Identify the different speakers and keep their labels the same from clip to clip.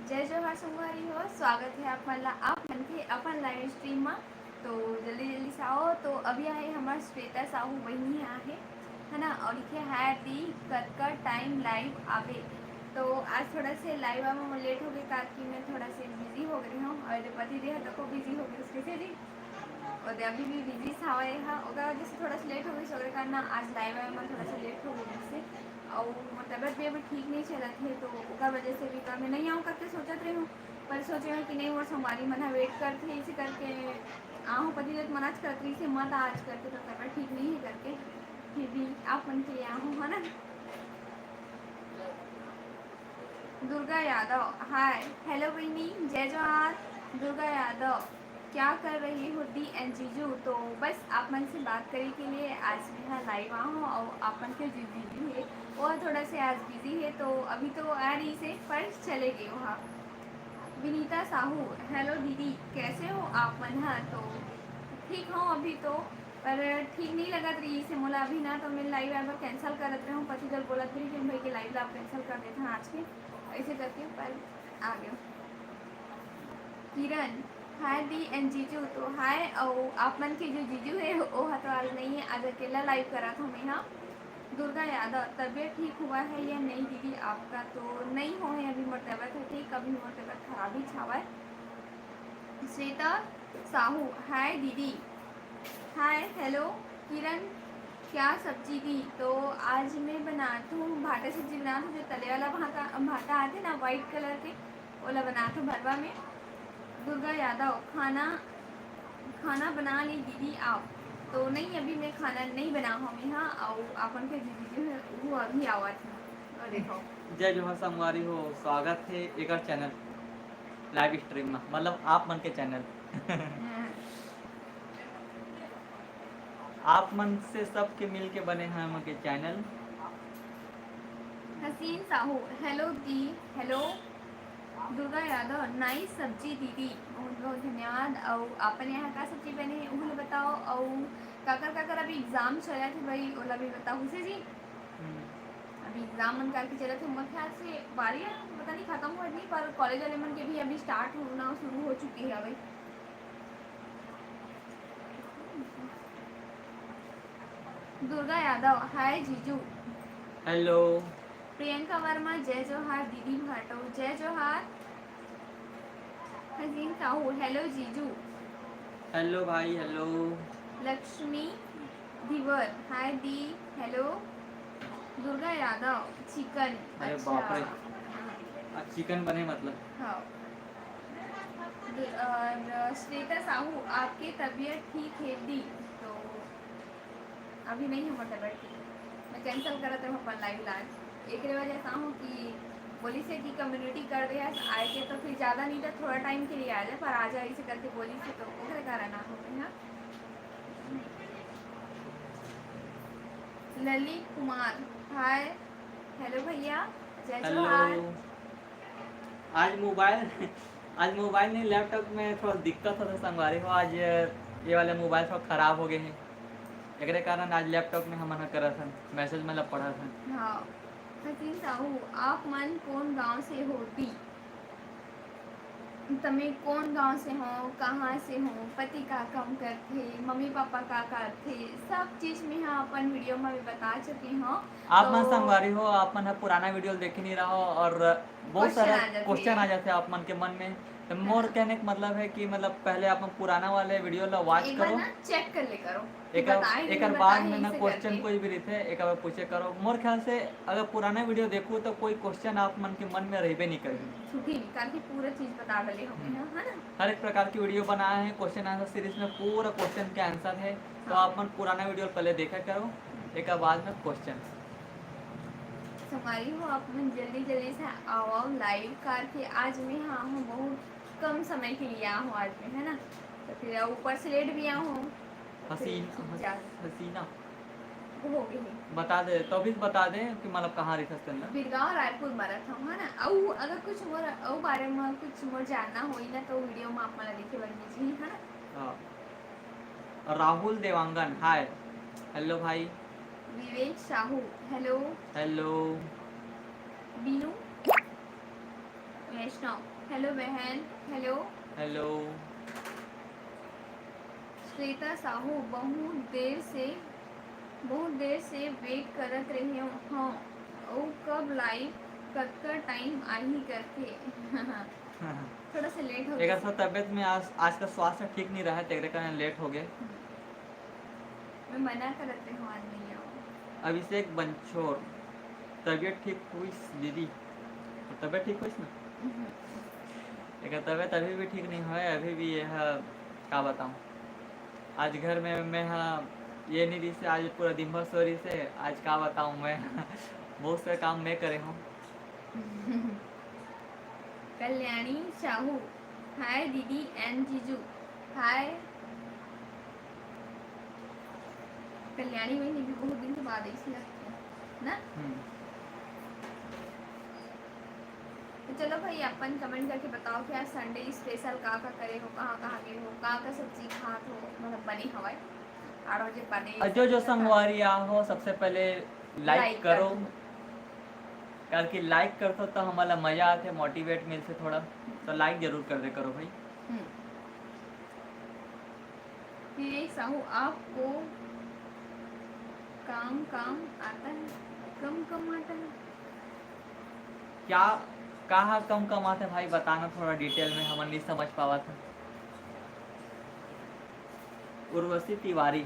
Speaker 1: जय जोहार संगवारी हो। स्वागत है आप मन के अपन लाइव स्ट्रीम में। तो जल्दी जल्दी से आओ। तो अभी आए हमारे श्वेता साहू बहनी है ना। और लिखे है दी कत टाइम लाइव आवे। तो आज थोड़ा से लाइव में लेट हो गई ताकि मैं थोड़ा से बिजी हो गई हूँ और पति देह तो को बिजी हो गई उसके से जी। और अभी भी बिजी सावे है ओकर वजह से थोड़ा सा लेट हो गई सो करना आज लाइव में थोड़ा सा लेट हो गई उससे। और तबियत भी अभी ठीक नहीं चला थे तो ओकर वजह से भी मैं नहीं आऊँ करके सोचत रही हूँ। पर सोचे हूँ कि नहीं वो हमारी मना वेट करते इसी करके आहूँ पति देव मनाज करत रही से मत आज करके तो तबियत ठीक नहीं है करके फिर भी आप मन के लिए आहूँ है ना। दुर्गा यादव हाय हेलो बहनी जय जोहार। दुर्गा यादव क्या कर रही हो दी एंड जीजू। तो बस आप मन से बात करने के लिए आज मैं लाइव आऊँ और आपन के जो जीजू है वो थोड़ा से आज बिजी है तो अभी तो आ रही से पर चले गए वहाँ। विनीता साहू हेलो दीदी कैसे हो आप मन। हाँ तो ठीक हूँ अभी तो पर ठीक नहीं लगत रही से मोला अभी ना तो मैं लाइव एवर कैंसिल करत रही हूँ। पति जब बोलत रही कि भाई के लाइव आप कैंसिल कर देते हैं आज के ऐसे करके पर आ गए। किरण हाय दी एंड जीजू। तो हाय और आप मन के जो जीजू है वो तो आज नहीं है आज अकेला लाइव करा था मैं। हाँ दुर्गा यादव तबीयत ठीक हुआ है या नहीं दीदी आपका। तो नहीं हो है अभी मोर तबियत है ठीक अभी मोर तबियत खराब ही छावा है। श्वेता साहू हाय दीदी हाय हेलो। किरण क्या सब्जी दी। तो आज मैं बनाती हूँ भाटा सब्जी बनाती हूँ जो तले वाला भाटा आते ना वाइट कलर के ओला बनाती हूँ भरवा में। दुर्गा यादव खाना खाना बना ली दीदी आप। तो नहीं अभी मैं खाना नहीं बना हूँ मैं। हाँ और अपन के दीदी जो है वो अभी आवा थी और देखो।
Speaker 2: जय जोहर संगवारी हो। स्वागत है एक और चैनल लाइव स्ट्रीम में मतलब आप मन के चैनल आप मन से सबके मिल के बने हैं हम के चैनल।
Speaker 1: हसीन साहू हेलो दी हेलो। दुर्गा यादव नाइस सब्जी दीदी बहुत बहुत धन्यवाद। और अपन यहाँ का सब्जी बने है उन्हें बताओ। और काकर अभी एग्जाम चला थे भाई ओला भी बताओ उसे जी। अभी एग्जाम मन करके चला थे उम्र ख्याल से बारियाँ पता नहीं खत्म हुआ नहीं पर कॉलेज वाले मन के भी अभी स्टार्ट होना शुरू हो चुकी है भाई। दुर्गा यादव हाय जीजू
Speaker 2: हेलो
Speaker 1: प्रियंका वर्मा जय जोहार दीदी भाटो जय जोहार। हसीन साहू हेलो जीजू।
Speaker 2: हेलो भाई हेलो।
Speaker 1: लक्ष्मी धीवर हाय दी हेलो। दुर्गा यादव चिकन
Speaker 2: अरे
Speaker 1: अच्छा
Speaker 2: बाप रे आज चिकन बने मतलब।
Speaker 1: हाँ। और श्वेता साहू आपकी तबीयत ठीक है दी। तो अभी नहीं है तबीयत ठीक मैं कैंसिल करा था अपन लाइव लाज एक वजह से हूँ कि बोली से कि कम्युनिटी कर दिया आए के तो फिर ज़्यादा नहीं था थोड़ा टाइम के लिए आ जाए पर आ जाए इसे करके बोली से तो ओकरे कारण ना हो गई। हाँ ललित कुमार हाय हेलो भैया जय
Speaker 2: हेलो
Speaker 1: जोहार।
Speaker 2: आज मोबाइल नहीं लैपटॉप में थोड़ा दिक्कत होता संगवारी हो। आज ये वाले मोबाइल थोड़ा ख़राब हो गए हैं एक कारण आज लैपटॉप में हम मना करा था मैसेज मतलब पढ़ा था।
Speaker 1: हाँ हसीन साहू आप मन कौन गांव से होती। तमें कौन गांव से हो कहाँ से हो पति का काम करते मम्मी पापा का करते सब चीज़ में हाँ अपन वीडियो में भी बता चुके हो।
Speaker 2: आप
Speaker 1: तो
Speaker 2: मन संगवारी हो आप मन पुराना वीडियो देख नहीं रहा हो और बहुत सारा क्वेश्चन आ जाते हैं आप मन के मन में। तो मोर कहने का मतलब है कि मतलब पहले आप पुराना वाले वीडियो ला वॉच
Speaker 1: एक
Speaker 2: करो
Speaker 1: बार ना चेक कर ले करो
Speaker 2: एक बाद में ना क्वेश्चन कोई भी रहते एक बार पूछे करो। मोर ख्याल से अगर पुराना वीडियो देखो तो कोई क्वेश्चन आप मन के मन में रहबे नहीं करेगी
Speaker 1: छुट्टी निकाल के पूरा चीज़ बता डले हो है ना।
Speaker 2: हर एक प्रकार की वीडियो बनाए हैं क्वेश्चन आंसर सीरीज में पूरा क्वेश्चन के आंसर है। तो आप मन पुराना वीडियो पहले देखा करो एक बाद में क्वेश्चन
Speaker 1: हमारी हो आप जल्दी जल्दी से आओ लाइव करके आज मैं हाँ हूँ बहुत कम समय के लिए आ हूँ आज में है ना। तो फिर ऊपर से लेट भी आ हूँ
Speaker 2: हसीना
Speaker 1: हो गई
Speaker 2: बता दे तो भी बता दे कि मतलब कहाँ रही था
Speaker 1: बिरगांव रायपुर में रखा हूँ है ना। और अगर कुछ मोर और बारे में कुछ मोर जानना होई ना तो वीडियो में आप मला देखे बन जी है ना।
Speaker 2: राहुल देवांगन हाय हेलो भाई।
Speaker 1: विवेक साहू हेलो
Speaker 2: हेलो
Speaker 1: बीनू वैष्णव, हेलो बहन, हेलो।
Speaker 2: हेलो।
Speaker 1: श्वेता साहू, बहुत देर से वेट करत रही हूँ। हाँ, ओ कब लाइव कब टाइम आई करके थोड़ा सा लेट हो
Speaker 2: एक
Speaker 1: गया।
Speaker 2: ऐसा तबीयत में आज का स्वास्थ्य ठीक नहीं रहा है, तेरे कारण लेट हो गए।
Speaker 1: मैं मना करते हूँ आज नहीं आओ।
Speaker 2: अभिषेक बंछोर, तबीयत ठीक हुई दीदी? तो तबीयत ठीक हुई ना? लेकिन तबीयत अभी भी ठीक नहीं है, अभी भी यह क्या बताऊँ। आज घर में मैं ये नहीं रही से, आज पूरा दिन भर सो रही से। आज क्या बताऊँ मैं बहुत सारे काम मैं करे हूँ।
Speaker 1: कल्याणी साहू, हाय दीदी एंड जीजू, हाय। कल्याणी बहन भी बहुत दिन के बाद ऐसी लगती है ना। तो चलो भाई अपन कमेंट करके बताओ कि आज संडे स्पेशल का करे हो, कहाँ गए हो, का सब्जी खात हो, मतलब बनी हवाई और जो बने
Speaker 2: जो संगवारी आ हो सबसे पहले लाइक करो, क्योंकि लाइक करते तो हमारा मजा आते, मोटिवेट मिलते थोड़ा, तो लाइक जरूर कर दे करो भाई।
Speaker 1: फिर साहू, आपको काम आता है? कम आता है
Speaker 2: क्या? कहाँ कम आते भाई, बताना थोड़ा डिटेल में, हम नहीं समझ पावा था। उर्वशी तिवारी,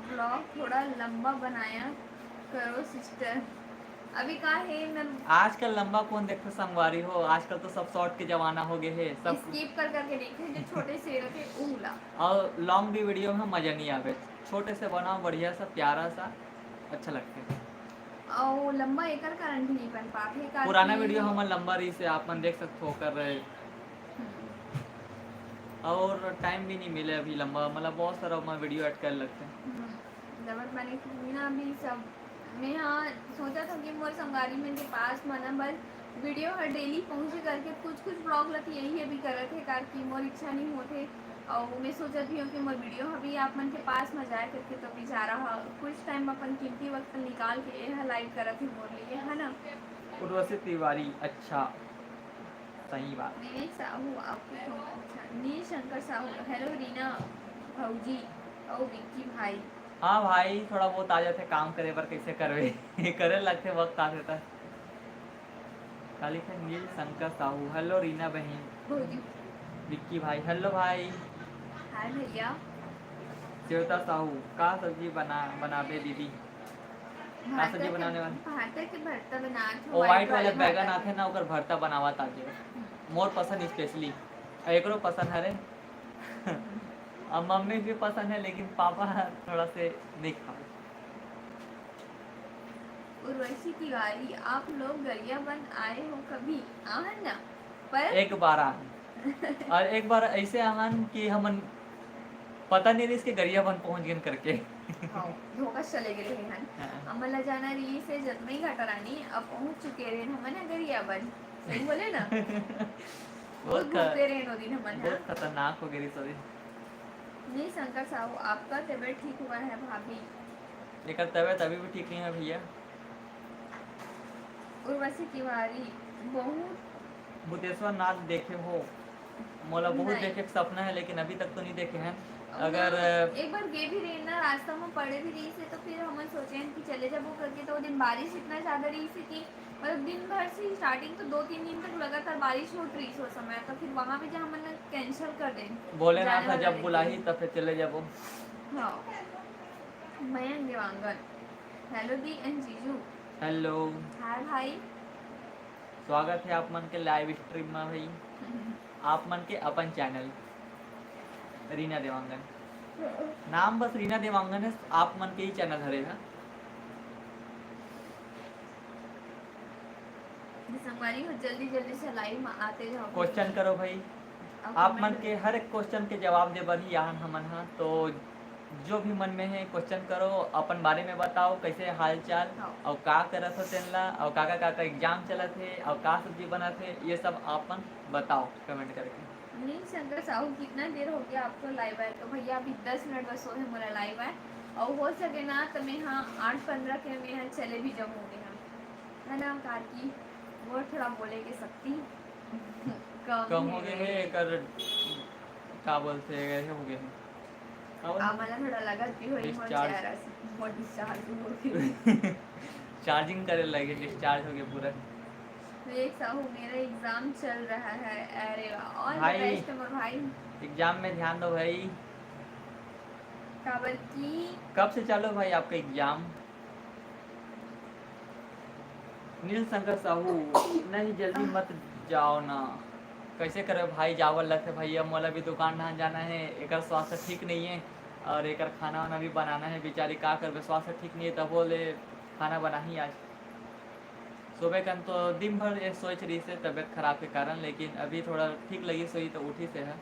Speaker 1: ब्लॉग थोड़ा लंबा बनाया करो सिस्टर। अभी कहा है मैं
Speaker 2: आजकल लंबा कौन देखते संगवारी हो, आजकल तो सब शॉर्ट के जमाना हो गए है, सब
Speaker 1: स्किप कर करके देखे जो छोटे से थे उला।
Speaker 2: और लॉन्ग भी वीडियो में मजा नहीं आवे, छोटे से बनाओ बढ़िया सा प्यारा सा, अच्छा लगता है।
Speaker 1: और लंबा एक कारण भी नहीं बन पाते।
Speaker 2: पुराना वीडियो हम लंबा रही से आप देख सकते हो कर रहे, और टाइम भी नहीं मिले अभी लंबा, मतलब बहुत सारा मैं वीडियो ऐड कर लगते हैं।
Speaker 1: जब मैंने ना भी सब मैं हाँ सोचा था कि मोर संगारी में के पास मना बस वीडियो हर डेली पहुँचे करके कुछ ब्लॉग लगी यही अभी करे थे, कि मोर इच्छा नहीं होते। और मैं सोचती हूँ कि मोर वीडियो अभी आप मन के पास में जाए करके, तो अभी जा रहा कुछ टाइम अपन कीमती वक्त निकाल के यह लाइव करा थी मोर लिए, है ना।
Speaker 2: उर्वशी तिवारी, अच्छा सही बात।
Speaker 1: विवेक साहू, आपको अच्छा। नील शंकर साहू, हेलो रीना भाऊजी और विक्की भाई।
Speaker 2: हाँ भाई, थोड़ा बहुत आ जाते काम करे पर कैसे करवे करे लगते वक्त आते था। खाली थे नील शंकर साहू, हेलो रीना बहन। विक्की भाई, हेलो भाई।
Speaker 1: हाय भैया।
Speaker 2: श्वेता साहू, का सब्जी बनाबे दीदी? का सब्जी बनाने वाले?
Speaker 1: भात के भरता बना
Speaker 2: ओ व्हाइट वाले बैगन आते ना, ओकर भरता बनावा ताजे मोर पसंद स्पेशली, एकरो पसंद है रे और मम्मी भी पसंद है, लेकिन पापा थोड़ा से नहीं खा।
Speaker 1: उर्वशी तिवारी, आप लोग गरियाबंद आए हो कभी? आहन ना पर
Speaker 2: एक बार आहन और एक बार ऐसे आहन कि हमन पता नहीं इसके गरियाबंद पहुंच गए करके
Speaker 1: धोखा चले गए हैं। अमला जाना रही से जतमई घटरानी अब पहुंच चुके रहे हमन गरियाबंद, सही बोले ना बहुत घूमते रहे नो दिन हमन,
Speaker 2: बहुत खतरनाक हो गई सॉरी।
Speaker 1: नहीं शंकर साहू, आपका तबीयत ठीक हुआ है भाभी?
Speaker 2: लेकिन तबीयत अभी भी ठीक नहीं है भैया।
Speaker 1: उर्वशी तिवारी, बहुत
Speaker 2: भूतेश्वर नाथ देखे हो? मोला बहुत देखे के सपना है, लेकिन अभी तक तो नहीं देखे हैं। अगर
Speaker 1: एक बार गए भी रहे ना, रास्ता में पड़े भी रही से, तो फिर हम सोचे कि चले जाबो करके, तो दिन बारिश इतना ज़्यादा रही से कि मतलब दिन भर से स्टार्टिंग तो 2-3 दिन तक लगातार बारिश हो रही उस समय, तो फिर वहाँ भी जहाँ हमने कैंसिल कर दें
Speaker 2: बोले ना था जब बुलाही तब फिर चले जाबो।
Speaker 1: हाँ। Mayank Dewangan, hello the and जीजू।
Speaker 2: हेलो,
Speaker 1: हाय भाई,
Speaker 2: स्वागत है आप मन के लाइव स्ट्रीम में भाई, आप मन के अपन चैनल रीना देवांगन, नाम बस रीना देवांगन है, आप मन के ही चैनल हरेगा।
Speaker 1: दिसंबरी को जल्दी से लाइव में आते जाओ,
Speaker 2: क्वेश्चन करो भाई, आप मन के हर एक क्वेश्चन के जवाब दे बर ही यहाँ हमन हा, तो जो भी मन में है क्वेश्चन करो, अपन बारे में बताओ कैसे हाल चाल, और का करत हो तेनला, और का एग्जाम चलत है, और का सब्जी बनत है, ये सब अपन बताओ कमेंट करके।
Speaker 1: नहीं शंकर साहू, कितना देर हो गया आपको लाइव है? तो भैया अभी 10 मिनट बस हो है मोला लाइव है, और हो सके ना तो मैं हाँ 8-15 के मैं यहाँ चले भी जाऊँगी, है ना, कार की वो थोड़ा बोले के सकती
Speaker 2: कम हो गए हैं कर का बोलते हैं हो गए हैं
Speaker 1: आम्हाला थोडा लागत की होई मग
Speaker 2: Discharge.
Speaker 1: चेहरा मग डिस्चार्ज हो गई
Speaker 2: चार्जिंग करे लगे डिस्चार्ज हो गया पूरा
Speaker 1: विवेक साहू मेरा एग्जाम चल रहा है अरे ऑल द
Speaker 2: भाई।
Speaker 1: बेस्ट मोर भाई
Speaker 2: एग्जाम में ध्यान दो भाई
Speaker 1: काबर की
Speaker 2: कब से चालू भाई आपका एग्जाम नील शंकर साहू नहीं जल्दी मत जाओ ना कैसे करे भाई जावल लगते भैया मोला भी दुकान ढान जाना है एक स्वास्थ्य ठीक नहीं है और एक खाना वाना भी बनाना है बेचारी का कर स्वास्थ्य ठीक नहीं है तब बोले खाना बना ही आज सुबह का तो दिन भर ये सोच रही से तबीयत खराब के कारण लेकिन अभी थोड़ा ठीक लगी सोई तो उठी से है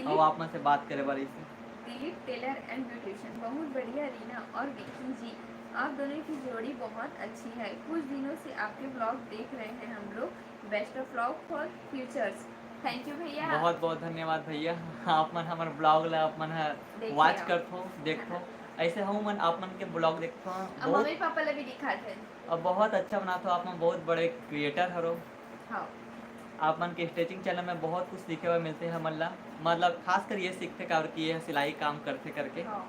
Speaker 2: अब आप में से बात करे बारी से
Speaker 1: दिलीप टेलर एंड ब्यूटिशियन बहुत बढ़िया रीना और विक्की जी आप दोनों की जोड़ी बहुत अच्छी है कुछ दिनों से आपके ब्लॉग देख रहे हैं हम लोग best of luck for futures thank you भैया
Speaker 2: बहुत बहुत धन्यवाद भैया आप मन हमारे ब्लॉग ला आप मन वॉच करथो देखथो ऐसे हूँ मन आप मन के ब्लॉग देखथो
Speaker 1: मम्मी पापा ला भी दिखाते
Speaker 2: और बहुत अच्छा बनाते हो आप मन बहुत बड़े क्रिएटर हरो
Speaker 1: हाँ
Speaker 2: आप मन के स्टिचिंग चैनल में बहुत कुछ सीखे हुए मिलते हैं मतलब मतलब खास कर ये सीखते कर कि ये सिलाई काम करते करके
Speaker 1: हाँ।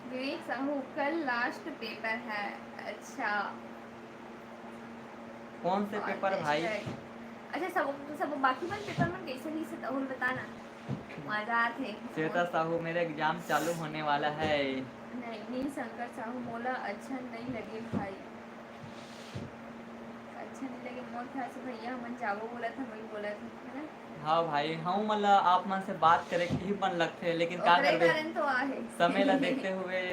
Speaker 1: विवेक साहू कल लास्ट पेपर है अच्छा
Speaker 2: कौन से पेपर भाई
Speaker 1: अच्छा सब बाकी मन पेपर में कैसे नहीं से तहुल बताना मजा थे
Speaker 2: श्वेता साहू मेरा एग्जाम चालू होने वाला है
Speaker 1: नहीं नील शंकर साहू मोला अच्छा नहीं लगे भाई अच्छा नहीं लगे मोर ख्याल से भैया मन जावो बोला था वही बोला था है ना
Speaker 2: हाँ भाई हाँ मतलब आप मन से बात करे के ही मन लगते हैं लेकिन क्या करबे
Speaker 1: तो आहे
Speaker 2: समय ला देखते हुए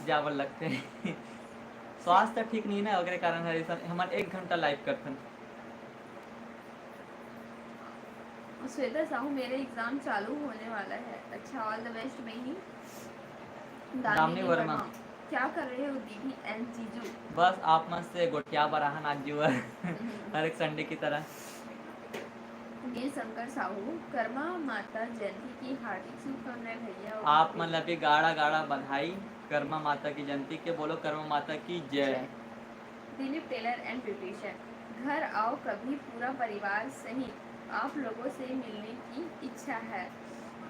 Speaker 2: जावल लगते हैं स्वास्थ्य ठीक नहीं ना अगले कारण है हमारे 1 घंटा लाइव करते
Speaker 1: श्वेता साहू मेरे एग्जाम चालू होने वाला है अच्छा ऑल द बेस्ट बहनी
Speaker 2: दामिनी वर्मा
Speaker 1: क्या कर रहे हो दीदी एंड जीजू
Speaker 2: बस आप मन से गोटिया बराहन आज जुआ हर एक संडे की तरह
Speaker 1: नील शंकर साहू कर्मा माता जयंती की हार्दिक शुभकामनाएं भैया
Speaker 2: आप मतलब भी गाड़ा गाड़ा बधाई कर्मा माता की जयंती के बोलो कर्मा माता की जय
Speaker 1: दिलीप टेलर एंड ब्यूटिशियन घर आओ कभी पूरा परिवार सहित आप लोगों से मिलने की इच्छा है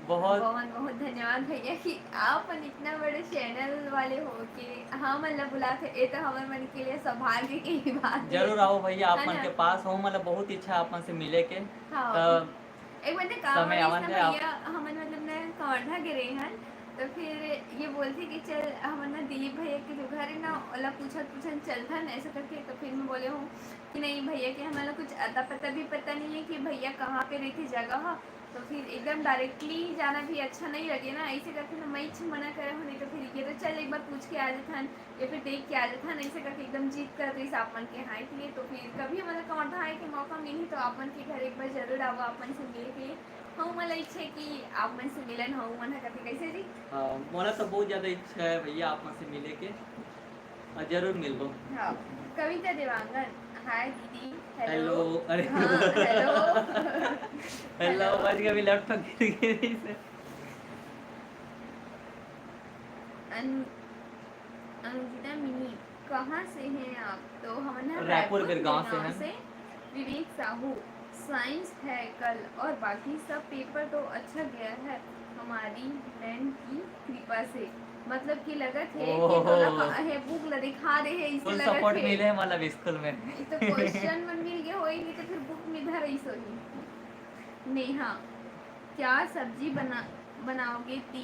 Speaker 2: बहुत
Speaker 1: बहुत धन्यवाद भैया कि आप इतना बड़े चैनल वाले हो के हाँ मतलब बुलाते ये तो हमारे मन के लिए सौभाग्य की बात
Speaker 2: जरूर आओ भैया आप मन के पास हो मतलब बहुत इच्छा आप मन से मिले के
Speaker 1: हाँ। एक बार काम भैया हम मतलब ने कवर्धा गिरे हैं तो फिर ये बोलते कि चल हम ना दिलीप भैया के जो घर है ना ओला पूछत चलता ना ऐसा करके तो फिर मैं बोले हूँ कि नहीं भैया कि हमारा कुछ अता पता भी पता नहीं है कि भैया कहाँ पे रहती जगह तो फिर एकदम डायरेक्टली जाना भी अच्छा नहीं लगे ना ऐसे करके ना मैं इच्छा मना करे हूँ नहीं तो फिर ये तो चल एक बार पूछ के आ जाता या फिर देख के आ जाता ऐसे करके एकदम जीत कर रही आप मन के हाँ लिए तो फिर कभी मतलब कौन आए के मौका मिली तो आप मन के घर एक बार जरूर आओ आप मन से मिले के हाँ मतलब इच्छा है कि आप मन से मिलन हाँ मन करके कैसे जी
Speaker 2: मोला तो बहुत ज़्यादा इच्छा है भैया आप मन से मिले के और जरूर मिलबो
Speaker 1: हाँ कविता देवांगन हाय दीदी
Speaker 2: हेलो अरे
Speaker 1: हेलो
Speaker 2: हेलो बच गया भी लैपटॉप गिर गई से
Speaker 1: अनुजिता मिनी कहाँ से हैं आप तो हम
Speaker 2: रायपुर बिरगांव से हैं
Speaker 1: विवेक साहू साइंस है कल और बाकी सब पेपर तो अच्छा गया है हमारी मैम की कृपा से मतलब कि लगत है कि तो है बुक ला दिखा रहे हैं इससे लगत
Speaker 2: सपोर्ट मिले मतलब स्कूल में
Speaker 1: तो क्वेश्चन मन मिल गया होई नहीं तो फिर बुक में धर ही सोही नेहा क्या सब्जी बनाओगे ती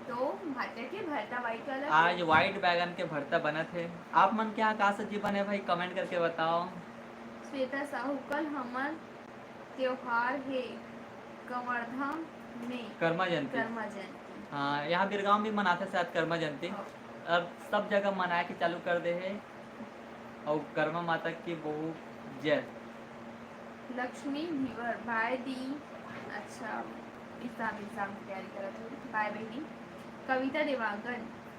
Speaker 1: तो भाटा के भरता वाइट वाला
Speaker 2: आज वाइट बैगन के भरता बना थे आप मन क्या का सब्जी बने भाई कमेंट करके बताओ
Speaker 1: श्वेता साहू कल हमार त्योहार है कवर्धा में
Speaker 2: कर्मा जयंती हाँ यहाँ बिरगांव भी मनाते शायद कर्मा जयंती अब सब जगह मनाए के चालू कर दे है और कर्मा माता की बहुत जय
Speaker 1: लक्ष्मी भीवर बाय दी अच्छा एग्जाम की तैयारी कर रही बाय बहनी कविता देवांगन